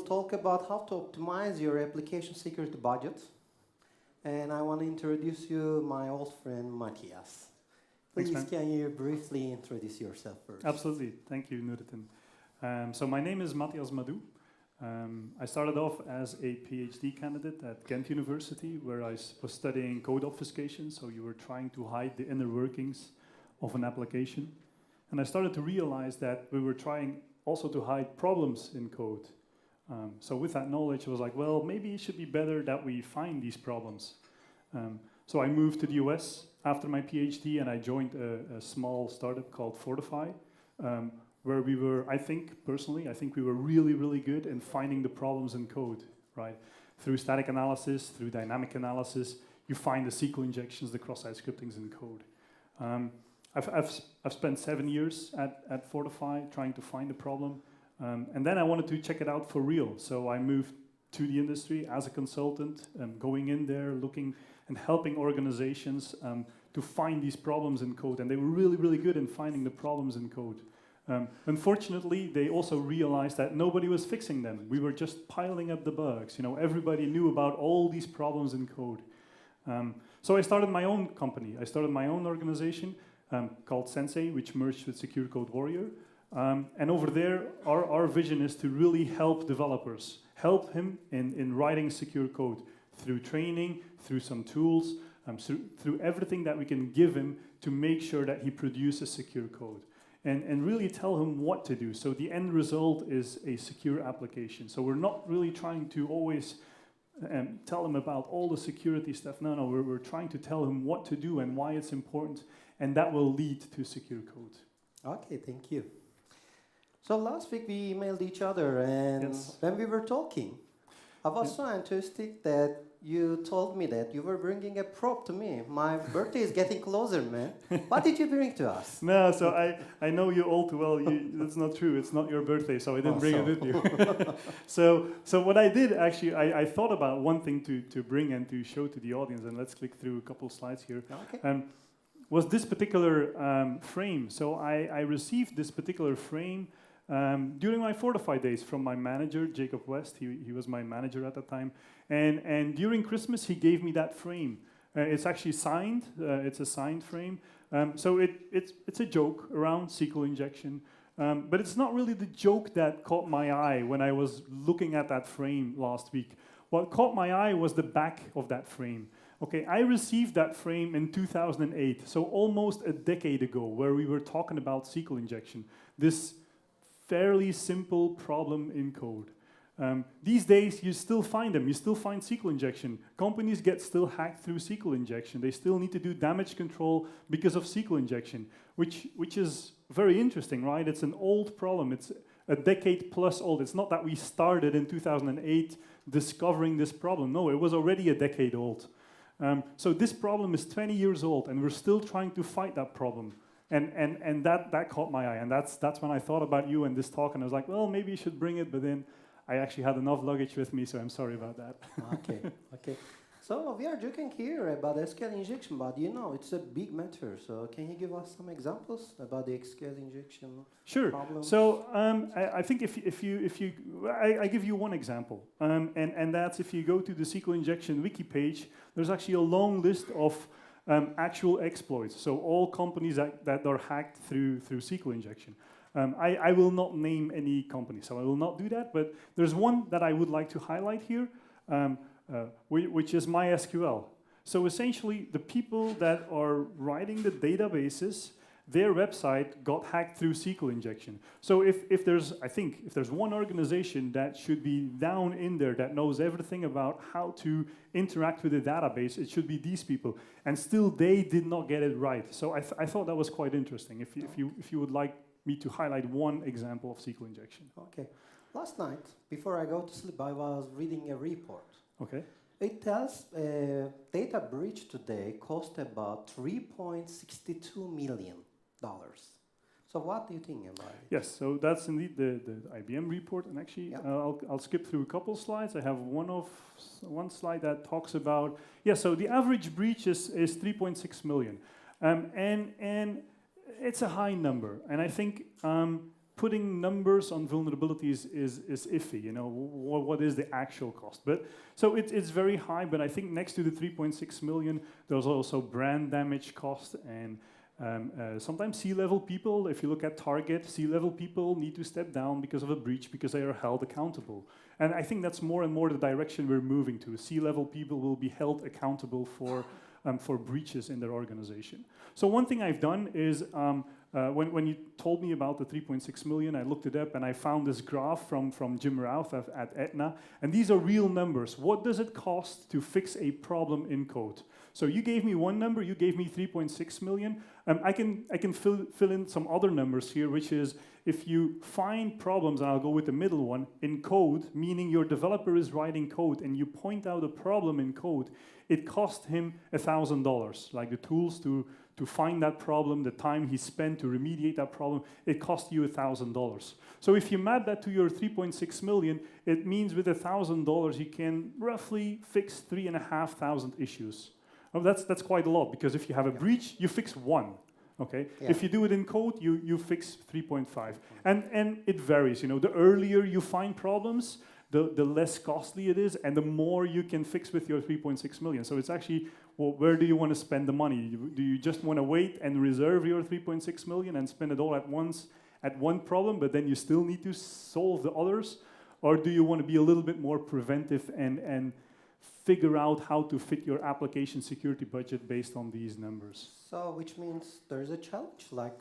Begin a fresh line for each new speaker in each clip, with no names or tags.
talk about how to optimize your application security budget. And I want to introduce you my old friend, Matthias. Please, can you briefly introduce yourself first?
Absolutely. Thank you, Nuruddin. So my name is Matthias Madou. I started off as a PhD candidate at Ghent University, where I was studying code obfuscation. So you were trying to hide the inner workings of an application. And I started to realize that we were trying also to hide problems in code. So with that knowledge, I was like, well, maybe it should be better that we find these problems. So I moved to the US after my PhD, and I joined a small startup called Fortify, where we were, I think we were really, really good in finding the problems in code, right? Through static analysis, through dynamic analysis, you find the SQL injections, the cross-site scriptings in code. I've spent 7 years at Fortify trying to find the problem. And then I wanted to check it out for real. So I moved to the industry as a consultant, going in there, looking and helping organizations to find these problems in code. And they were really, really good in finding the problems in code. Unfortunately, they also realized that nobody was fixing them. We were just piling up the bugs. You know, everybody knew about all these problems in code. So I started my own company. I started my own organization called Sensei, which merged with Secure Code Warrior. And over there, our vision is to really help developers, help him in writing secure code through training, through some tools, through everything that we can give him to make sure that he produces secure code. And really tell him what to do. So the end result is a secure application. So we're not really trying to always tell him about all the security stuff. No, we're trying to tell him what to do and why it's important, and that will lead to secure code.
Okay, thank you. So last week we emailed each other, and when we were talking, I was so enthusiastic that you told me that you were bringing a prop to me. My birthday is getting closer, man. What did you bring to us?
No, so I know you all too well. That's not true. It's not your birthday, so I didn't bring it with you. So what I did, actually, I thought about one thing to bring and to show to the audience, and let's click through a couple of slides here.
Okay.
Was this particular frame. So I received this particular frame during my Fortify days from my manager, Jacob West. He was my manager at the time. And during Christmas, he gave me that frame. It's actually signed. It's a signed frame. So it's a joke around SQL injection. But it's not really the joke that caught my eye when I was looking at that frame last week. What caught my eye was the back of that frame. Okay, I received that frame in 2008, so almost a decade ago, where we were talking about SQL injection. This fairly simple problem in code. These days, you still find them. You still find SQL injection. Companies get still hacked through SQL injection. They still need to do damage control because of SQL injection, which is very interesting, right? It's an old problem. It's a decade plus old. It's not that we started in 2008 discovering this problem. No, it was already a decade old. So this problem is 20 years old, and we're still trying to fight that problem. And that caught my eye, and that's when I thought about you and this talk, and I was like, well, maybe you should bring it, but then I actually had enough luggage with me, so I'm sorry about that.
Okay. So we are joking here about SQL injection, but you know, it's a big matter. So can you give us some examples about the SQL injection problems?
So I think I give you one example, and that's if you go to the SQL injection wiki page, there's actually a long list of actual exploits. So all companies that are hacked through SQL injection. I will not name any company, so I will not do that, but there's one that I would like to highlight here, which is MySQL. So essentially, the people that are writing the databases, their website got hacked through SQL injection. So if there's one organization that should be down in there that knows everything about how to interact with the database, it should be these people. And still, they did not get it right. So I thought that was quite interesting. If you would like me to highlight one example of SQL injection.
Okay. Last night, before I go to sleep, I was reading a report.
Okay.
It tells data breach today cost about $3.62 million. So what do you think about it?
Yes, so that's indeed the IBM report, and actually I'll skip through a couple slides. I have one slide that talks about, so the average breach is 3.6 million. And it's a high number, and I think putting numbers on vulnerabilities is iffy. You know, what is the actual cost? But so it's very high. But I think next to the 3.6 million, there's also brand damage cost and sometimes C-level people. If you look at Target, C-level people need to step down because of a breach because they are held accountable. And I think that's more and more the direction we're moving to. C-level people will be held accountable for breaches in their organization. So one thing I've done is, when you told me about the 3.6 million, I looked it up and I found this graph from Jim Routh at Aetna. And these are real numbers. What does it cost to fix a problem in code? So you gave me one number, you gave me 3.6 million. I can fill in some other numbers here, which is if you find problems, and I'll go with the middle one, in code, meaning your developer is writing code and you point out a problem in code, it cost him $1,000, like the tools to find that problem, the time he spent to remediate that problem, it cost you $1,000. So if you map that to your 3.6 million, it means with $1,000 you can roughly fix 3,500 issues. Oh, that's quite a lot, because if you have a breach, you fix one. Okay. Yeah. If you do it in code, you fix 3.5, and it varies. You know, the earlier you find problems, the less costly it is, and the more you can fix with your 3.6 million. So it's actually, well, where do you want to spend the money? Do you just want to wait and reserve your 3.6 million and spend it all at once at one problem, but then you still need to solve the others, or do you want to be a little bit more preventive and figure out how to fit your application security budget based on these numbers?
So, which means there's a challenge, like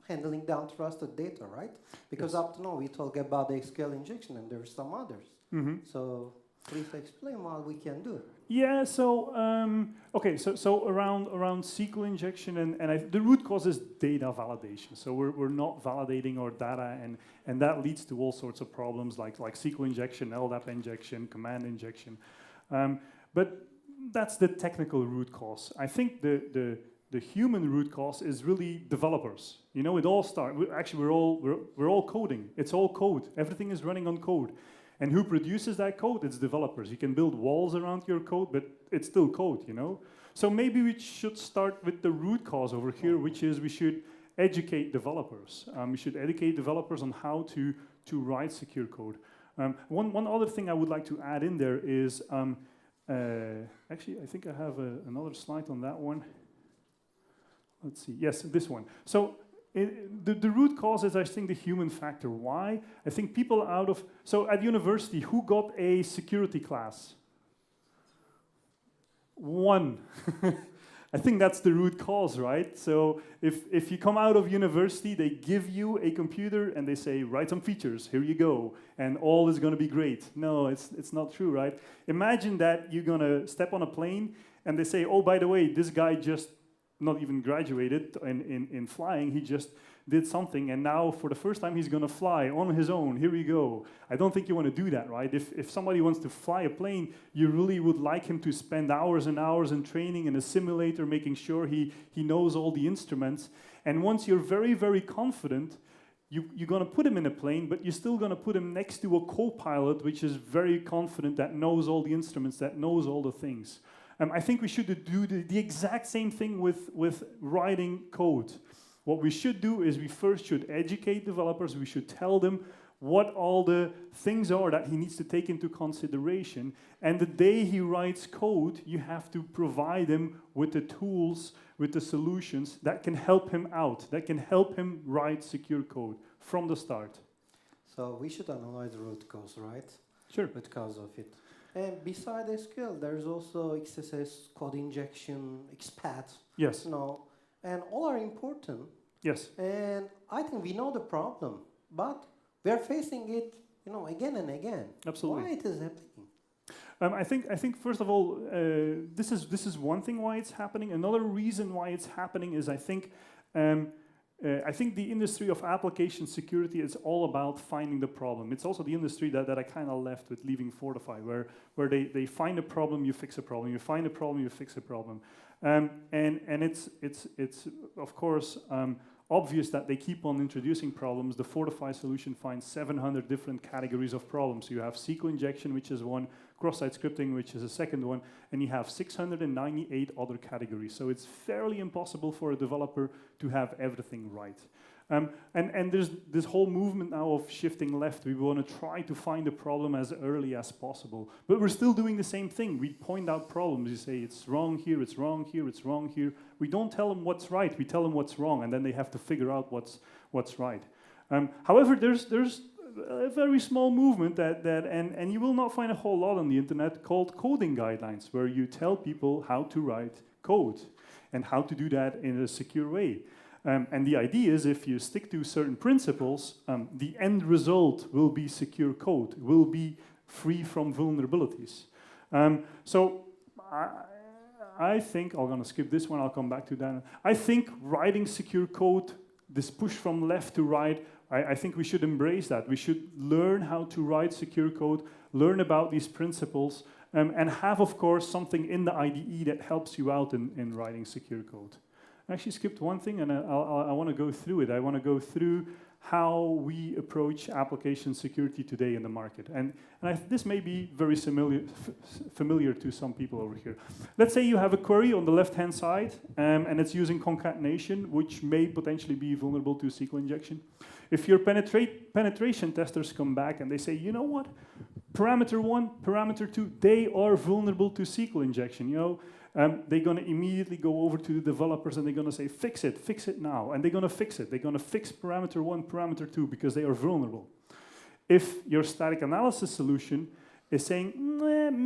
handling the untrusted data, right? Because yes. Up to now we talk about the SQL injection and there's some others. Mm-hmm. So please explain what we can do.
Yeah, so, okay, so around SQL injection, and the root cause is data validation. So we're not validating our data, and that leads to all sorts of problems like SQL injection, LDAP injection, command injection. But that's the technical root cause. I think the human root cause is really developers. You know, it all starts. We're all coding. It's all code. Everything is running on code. And who produces that code? It's developers. You can build walls around your code, but it's still code. You know. So maybe we should start with the root cause over here, which is we should educate developers. We should educate developers on how to write secure code. One other thing I would like to add in there is, actually, I think I have another slide on that one. Let's see. Yes, this one. So the root cause is, I think, the human factor. Why? I think people so at university, who got a security class? One. I think that's the root cause, right? So if you come out of university, they give you a computer and they say, write some features, here you go, and all is going to be great. No, it's not true, right? Imagine that you're going to step on a plane and they say, oh, by the way, this guy just not even graduated in flying, he just did something, and now for the first time he's going to fly on his own. Here we go. I don't think you want to do that, right? If somebody wants to fly a plane, you really would like him to spend hours and hours in training in a simulator, making sure he knows all the instruments. And once you're very, very confident, you're going to put him in a plane, but you're still going to put him next to a co-pilot, which is very confident, that knows all the instruments, that knows all the things. I think we should do the exact same thing with writing code. What we should do is we first should educate developers. We should tell them what all the things are that he needs to take into consideration. And the day he writes code, you have to provide him with the tools, with the solutions that can help him out, that can help him write secure code from the start.
So we should analyze the root cause, right?
Sure.
Root cause of it. And beside SQL, there's also XSS, code injection, expat.
Yes.
You know, and all are important.
Yes.
And I think we know the problem, but we are facing it, you know, again and again.
Absolutely.
Why it is happening?
I think first of all, this is one thing why it's happening. Another reason why it's happening is I think the industry of application security is all about finding the problem. It's also the industry that I kind of left with leaving Fortify, where they find a problem, you fix a problem. You find a problem, you fix a problem. And it's of course obvious that they keep on introducing problems. The Fortify solution finds 700 different categories of problems. You have SQL injection, which is one, cross-site scripting, which is a second one, and you have 698 other categories. So it's fairly impossible for a developer to have everything right. And there's this whole movement now of shifting left. We want to try to find a problem as early as possible. But we're still doing the same thing. We point out problems. You say, it's wrong here, it's wrong here, it's wrong here. We don't tell them what's right. We tell them what's wrong, and then they have to figure out what's right. However, there's a very small movement and you will not find a whole lot on the internet called coding guidelines, where you tell people how to write code and how to do that in a secure way. And the idea is, if you stick to certain principles, the end result will be secure code, will be free from vulnerabilities. So I think, I'm going to skip this one, I'll come back to that. I think writing secure code, this push from left to right, I think we should embrace that. We should learn how to write secure code, learn about these principles, and have, of course, something in the IDE that helps you out in writing secure code. I actually skipped one thing, and I want to go through it. I want to go through how we approach application security today in the market. And this may be very familiar to some people over here. Let's say you have a query on the left-hand side, and it's using concatenation, which may potentially be vulnerable to SQL injection. If your penetration testers come back and they say, you know what, parameter 1, parameter 2, they are vulnerable to SQL injection, you know, they're going to immediately go over to the developers and they're going to say, fix it now. And they're going to fix it. They're going to fix parameter 1, parameter 2, because they are vulnerable. If your static analysis solution is saying,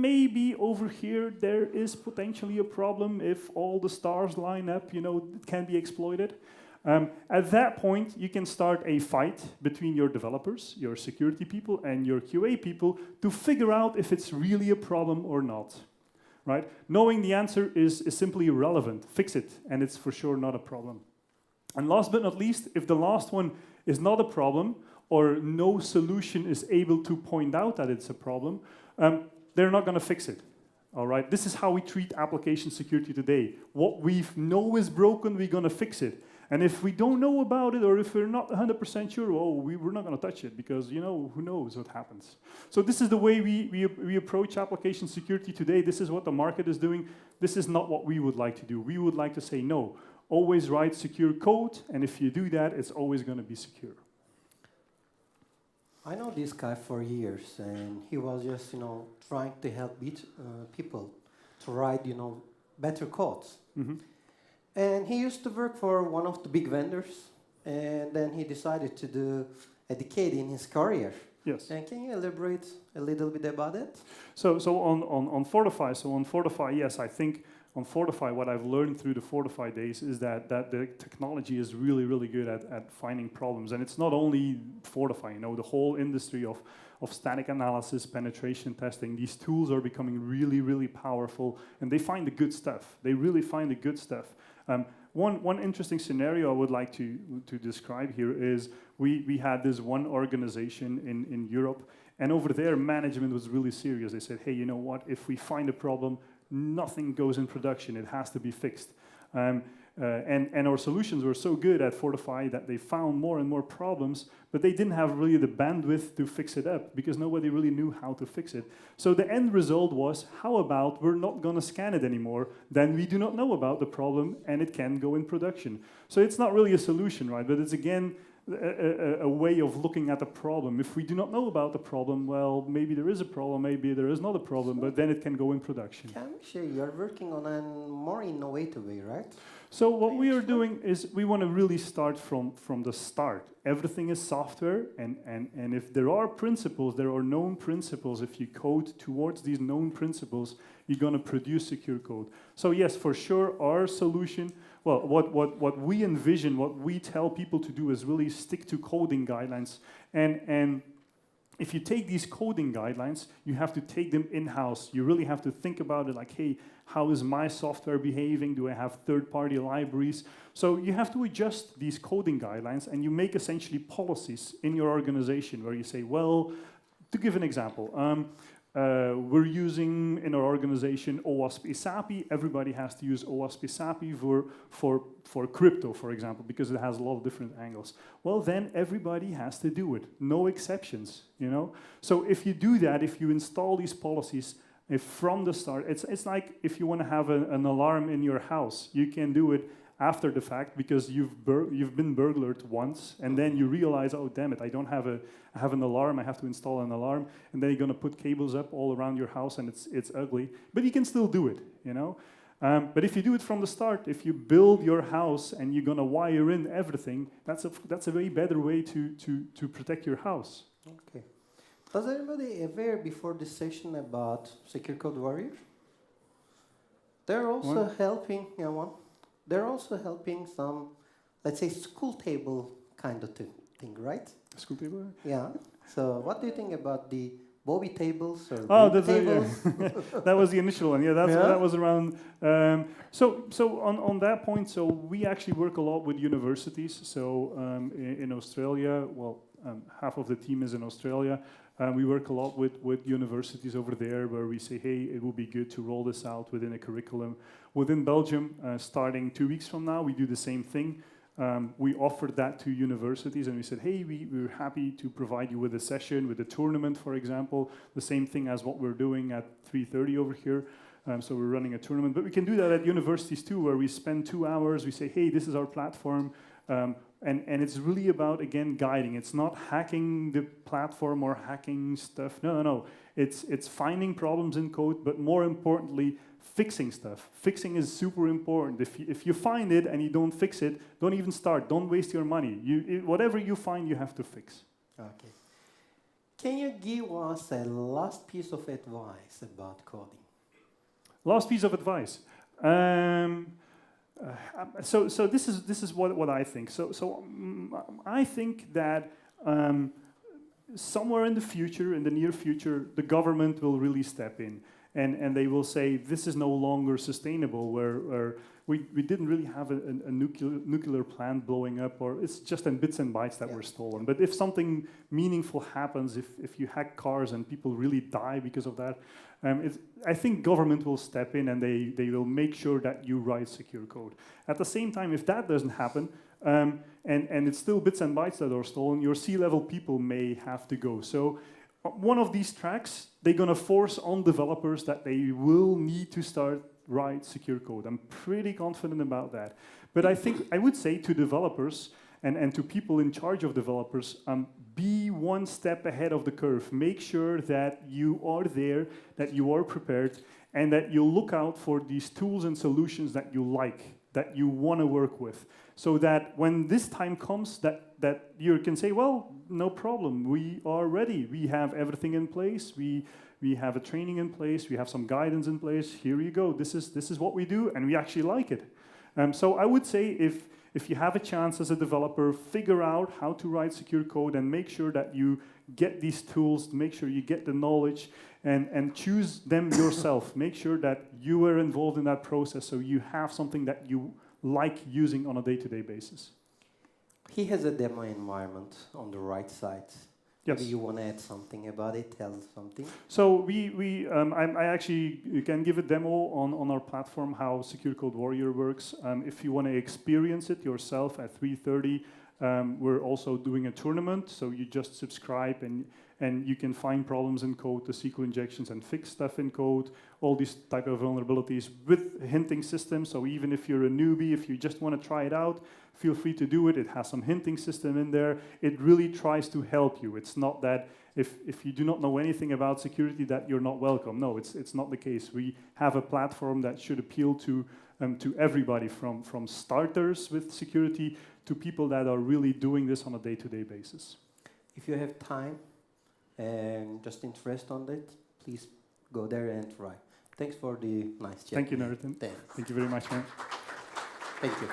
maybe over here there is potentially a problem if all the stars line up, you know, it can be exploited. At that point, you can start a fight between your developers, your security people, and your QA people to figure out if it's really a problem or not. Right? Knowing the answer is simply irrelevant. Fix it, and it's for sure not a problem. And last but not least, if the last one is not a problem, or no solution is able to point out that it's a problem, they're not going to fix it. All right? This is how we treat application security today. What we know is broken, we're going to fix it. And if we don't know about it, or if we're not 100% sure, we're not going to touch it, because, you know, who knows what happens. So this is the way we approach application security today. This is what the market is doing. This is not what we would like to do. We would like to say, no, always write secure code, and if you do that, it's always going to be secure.
I know this guy for years, and he was just, you know, trying to help people to write, you know, better codes. Mm-hmm. And he used to work for one of the big vendors, and then he decided to do a decade in his career.
Yes.
And can you elaborate a little bit about it?
So on Fortify, yes, I think on Fortify, what I've learned through the Fortify days is that the technology is really, really good at finding problems. And it's not only Fortify, you know, the whole industry of static analysis, penetration testing, these tools are becoming really, really powerful, and they find the good stuff. They really find the good stuff. One interesting scenario I would like to describe here is we had this one organization in Europe, and over there management was really serious. They said, hey, you know what, if we find a problem, nothing goes in production, it has to be fixed. And our solutions were so good at Fortify that they found more and more problems, but they didn't have really the bandwidth to fix it up because nobody really knew how to fix it. So the end result was, how about we're not going to scan it anymore, then we do not know about the problem and it can go in production. So it's not really a solution, right? But it's again a way of looking at the problem. If we do not know about the problem, well, maybe there is a problem, maybe there is not a problem, but then it can go in production.
Can we say you're working on a more innovative way, right?
So what we are doing is we want to really start from the start. Everything is software, and if there are principles, there are known principles. If you code towards these known principles, you're going to produce secure code. So yes, for sure, our solution, well, what we envision, what we tell people to do is really stick to coding guidelines. And if you take these coding guidelines, you have to take them in-house. You really have to think about it like, hey, how is my software behaving? Do I have third-party libraries? So you have to adjust these coding guidelines, and you make essentially policies in your organization where you say, well, to give an example, we're using in our organization OWASP ISAPI. Everybody has to use OWASP ISAPI for crypto, for example, because it has a lot of different angles. Well, then everybody has to do it. No exceptions, you know? So if you do that, if you install these policies, if from the start, it's like if you want to have an alarm in your house, you can do it after the fact because you've been burglared once, and then you realize, oh damn it, I have an alarm, I have to install an alarm, and then you're going to put cables up all around your house, and it's ugly, but you can still do it, you know. But if you do it from the start, if you build your house and you're going to wire in everything, that's a way better way to protect your house.
Okay. Was anybody aware before this session about Secure Code Warrior? They're also helping, they're also helping some, let's say, school table kind of thing, right?
School table?
Yeah. So what do you think about the Bobby tables or
tables? That was the initial one. Yeah, that was around. So on that point, so we actually work a lot with universities. So in Australia, well, half of the team is in Australia. We work a lot with universities over there where we say, hey, it would be good to roll this out within a curriculum. Within Belgium, starting 2 weeks from now, we do the same thing. We offered that to universities and we said, hey, we're happy to provide you with a session, with a tournament, for example, the same thing as what we're doing at 3:30 over here. So we're running a tournament, but we can do that at universities too, where we spend 2 hours, we say, hey, this is our platform, and it's really about, again, guiding. It's not hacking the platform or hacking stuff. No. It's finding problems in code, but more importantly, fixing stuff. Fixing is super important. If you find it and you don't fix it, don't even start. Don't waste your money. Whatever you find, you have to fix.
Okay. Can you give us a last piece of advice about coding?
Last piece of advice. So this is what I think. So I think that somewhere in the future, in the near future, the government will really step in. And they will say, this is no longer sustainable, where we didn't really have a nuclear plant blowing up, or it's just in bits and bytes that were stolen. But if something meaningful happens, if you hack cars and people really die because of that, I think government will step in and they will make sure that you write secure code. At the same time, if that doesn't happen, and it's still bits and bytes that are stolen, your C-level people may have to go. So one of these tracks, they're going to force on developers that they will need to start write secure code. I'm pretty confident about that. But I would say to developers and to people in charge of developers, be one step ahead of the curve. Make sure that you are there, that you are prepared, and that you look out for these tools and solutions that you like, that you want to work with. So that when this time comes, that you can say, well, no problem, we are ready. We have everything in place. We have a training in place. We have some guidance in place. Here you go. This is what we do, and we actually like it. So I would say if you have a chance as a developer, figure out how to write secure code and make sure that you get these tools, make sure you get the knowledge, and choose them yourself. Make sure that you are involved in that process so you have something that you like using on a day-to-day basis.
He has a demo environment on the right side.
Yes.
Do you want to add something about it? Tell us something.
So I actually can give a demo on our platform how Secure Code Warrior works. If you want to experience it yourself at 3:30, we're also doing a tournament. So you just subscribe and you can find problems in code, the SQL injections, and fix stuff in code, all these type of vulnerabilities with hinting systems. So even if you're a newbie, if you just want to try it out, feel free to do it. It has some hinting system in there. It really tries to help you. It's not that if you do not know anything about security that you're not welcome. No, it's not the case. We have a platform that should appeal to everybody, from starters with security to people that are really doing this on a day-to-day basis.
If you have time and just interest on it, please go there and try. Thanks for the nice chat.
Thank you, Nathan. Thank you very much, man.
Thank you.